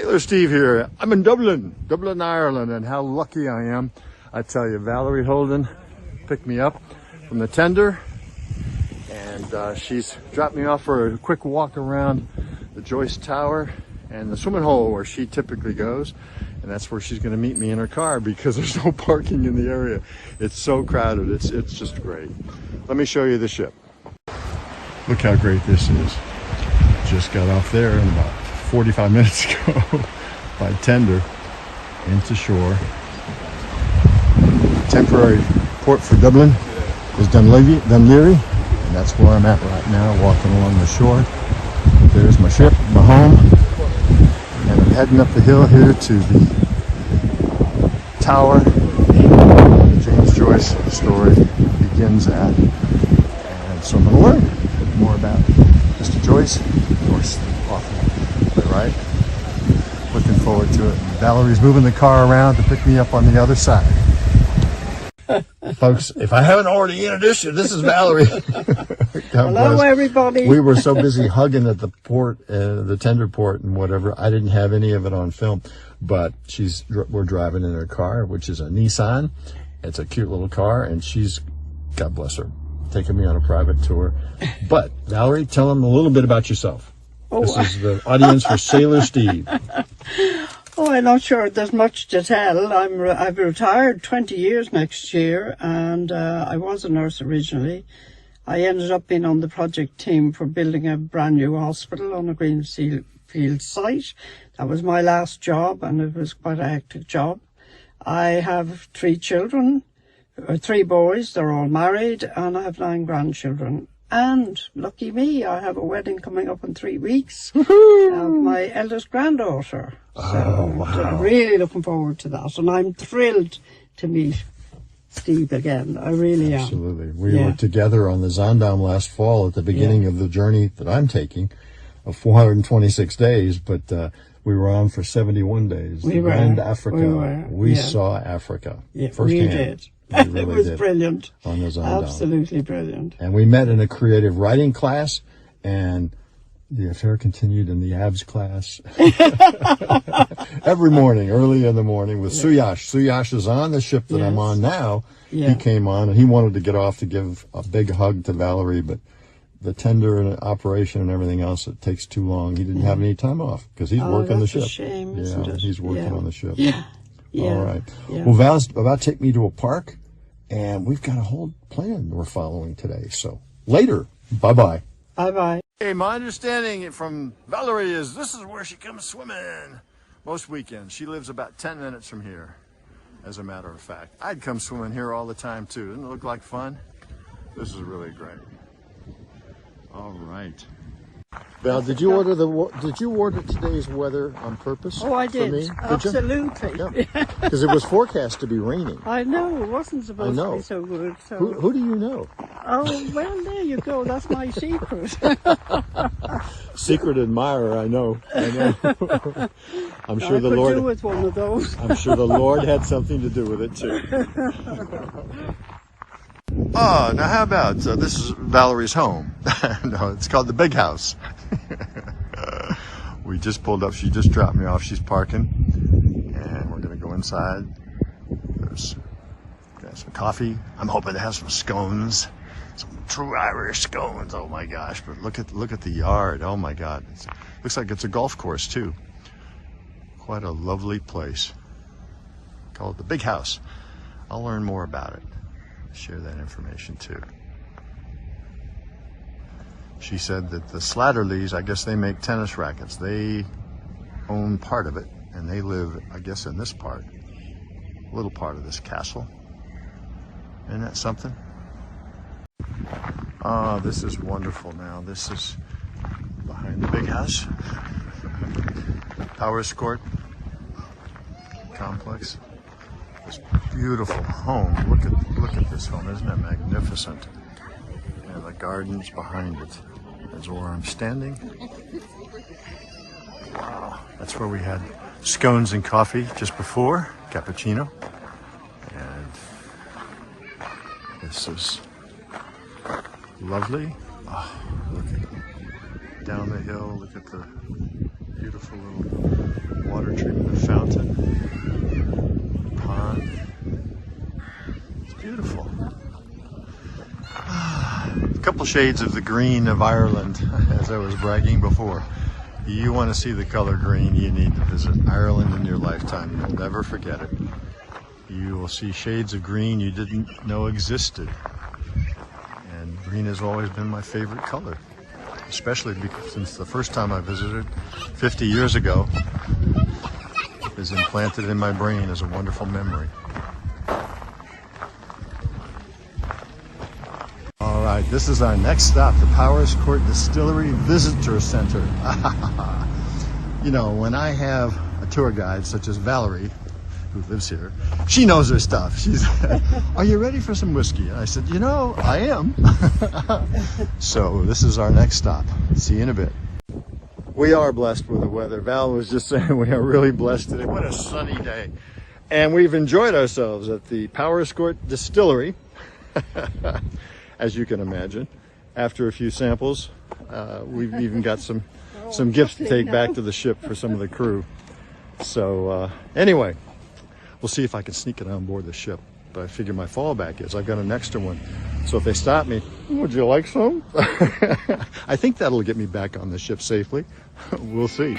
Sailor Steve here. I'm in Dublin, Ireland, and how lucky I am. I tell you, Valerie Holden picked me up from the tender, and she's dropped me off for a quick walk around the Joyce Tower and the swimming hole where she typically goes. And that's where she's going to meet me in her car because there's no parking in the area. It's so crowded. It's just great. Let me show you the ship. Look how great this is. Just got off there in about 45 minutes ago by tender into shore. Temporary port for Dublin is Dunleary, and that's where I'm at right now, walking along the shore. There's my ship, my home, and I'm heading up the hill here to the tower the James Joyce story begins at. And so I'm going to learn more about Mr. Joyce, of course, awful, right? Looking forward to it. And Valerie's moving the car around to pick me up on the other side. Folks, if I haven't already introduced you, this is Valerie. Hello, everybody. We were so busy hugging at the port, the tender port and whatever. I didn't have any of it on film, but we're driving in her car, which is a Nissan. It's a cute little car, and she's, God bless her, taking me on a private tour. But Valerie, tell them a little bit about yourself. Oh. This is the audience for Sailor Steve. Oh, I'm not sure there's much to tell. I've retired 20 years next year, and I was a nurse originally. I ended up being on the project team for building a brand new hospital on a greenfield site. That was my last job, and it was quite a hectic job. I have 3 children, 3 boys. They're all married, and I have 9 grandchildren. And lucky me, I have a wedding coming up in 3 weeks of my eldest granddaughter. So wow. I'm really looking forward to that. And I'm thrilled to meet Steve again. I really am. Absolutely. We were together on the Zaandam last fall at the beginning of the journey that I'm taking of 426 days, but we were on for 71 days. We were. Africa. We saw Africa firsthand. We did. Really it was brilliant. On the Zaandam. Absolutely brilliant. And we met in a creative writing class, and the affair continued in the abs class. Every morning, early in the morning, with Suyash. Suyash is on the ship that I'm on now. Yeah. He came on, and he wanted to get off to give a big hug to Valerie, but the tender and operation and everything else, it takes too long. He didn't have any time off because he's working the ship. That's a shame, isn't it? He's working on the ship. Yeah. All right. Yeah. Well, Val's about to take me to a park, and we've got a whole plan we're following today. So later, bye-bye. Bye-bye. Hey, my understanding from Valerie is this is where she comes swimming most weekends. She lives about 10 minutes from here, as a matter of fact. I'd come swimming here all the time, too. Doesn't it look like fun? This is really great. All right. Val, did you order today's weather on purpose? Oh, I did. For me? Absolutely. Yeah. Because it was forecast to be raining. I know. It wasn't supposed to be so good. So. Who do you know? Oh, well, there you go. That's my secret. Secret admirer, I know. I'm sure the Lord. I could do with one of those. I'm sure the Lord had something to do with it too. Oh, now how about this is Valerie's home? No, it's called the Big House. We just pulled up. She just dropped me off. She's parking, and we're gonna go inside. There's got some coffee. I'm hoping to have some scones, some true Irish scones. Oh my gosh! But look at the yard. Oh my God! Looks like it's a golf course too. Quite a lovely place. Called the Big House. I'll learn more about it. Share that information too. She said that the Slatterleys, I guess they make tennis rackets. They own part of it, and they live, I guess, in this part, a little part of this castle. Isn't that something? Ah, this is wonderful now. This is behind the Big House. Powers Court complex. This beautiful home. Look at this home. Isn't that magnificent? And the gardens behind it. That's where I'm standing. Wow. That's where we had scones and coffee just before, cappuccino. And this is lovely. Oh, look at down the hill. Look at the beautiful little water treatment fountain. Pond. It's beautiful. A couple shades of the green of Ireland, as I was bragging before. You want to see the color green, you need to visit Ireland in your lifetime. You'll never forget it. You will see shades of green you didn't know existed. And green has always been my favorite color, especially because since the first time I visited 50 years ago, it is implanted in my brain as a wonderful memory. All right, this is our next stop, the Powers Court Distillery Visitor Center. You know, when I have a tour guide such as Valerie, who lives here, she knows her stuff. She's, are you ready for some whiskey? And I said, you know, I am. So this is our next stop. See you in a bit. We are blessed with the weather. Val was just saying we are really blessed today. What a sunny day. And we've enjoyed ourselves at the Powers Court Distillery, as you can imagine. After a few samples, we've even got some gifts to take back to the ship for some of the crew. So anyway, we'll see if I can sneak it on board the ship. But I figure my fallback is I've got an extra one. So if they stop me, would you like some? I think that'll get me back on the ship safely. We'll see.